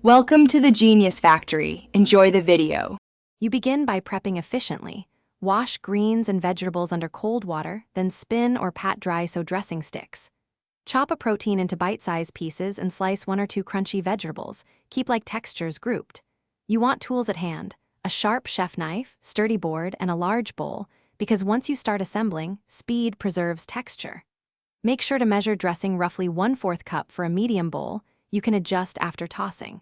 Welcome to the Genius Factory. Enjoy the video. You begin by prepping efficiently. Wash greens and vegetables under cold water, then spin or pat dry so dressing sticks. Chop a protein into bite-sized pieces and slice 1 or 2 crunchy vegetables. Keep like textures grouped. You want tools at hand, a sharp chef knife, sturdy board, and a large bowl, because once you start assembling, speed preserves texture. Make sure to measure dressing roughly 1/4 cup for a medium bowl. You can adjust after tossing.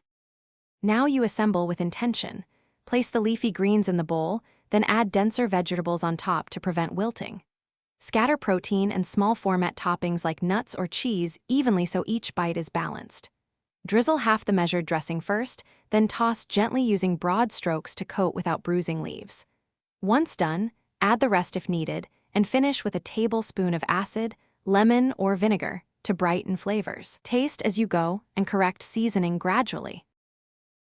Now you assemble with intention. Place the leafy greens in the bowl, then add denser vegetables on top to prevent wilting. Scatter protein and small format toppings like nuts or cheese evenly so each bite is balanced. Drizzle half the measured dressing first, then toss gently using broad strokes to coat without bruising leaves. Once done, add the rest if needed, and finish with a tablespoon of acid, lemon, or vinegar to brighten flavors. Taste as you go and correct seasoning gradually.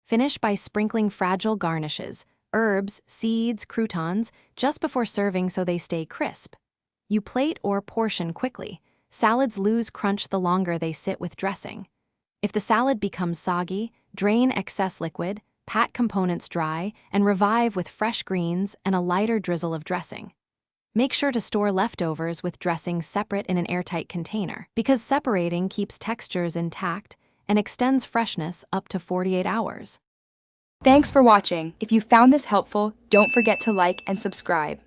Finish by sprinkling fragile garnishes, herbs, seeds, croutons, just before serving so they stay crisp. You plate or portion quickly. Salads lose crunch the longer they sit with dressing. If the salad becomes soggy, drain excess liquid, pat components dry, and revive with fresh greens and a lighter drizzle of dressing. Make sure to store leftovers with dressing separate in an airtight container, because separating keeps textures intact and extends freshness up to 48 hours. Thanks for watching. If you found this helpful, don't forget to like and subscribe.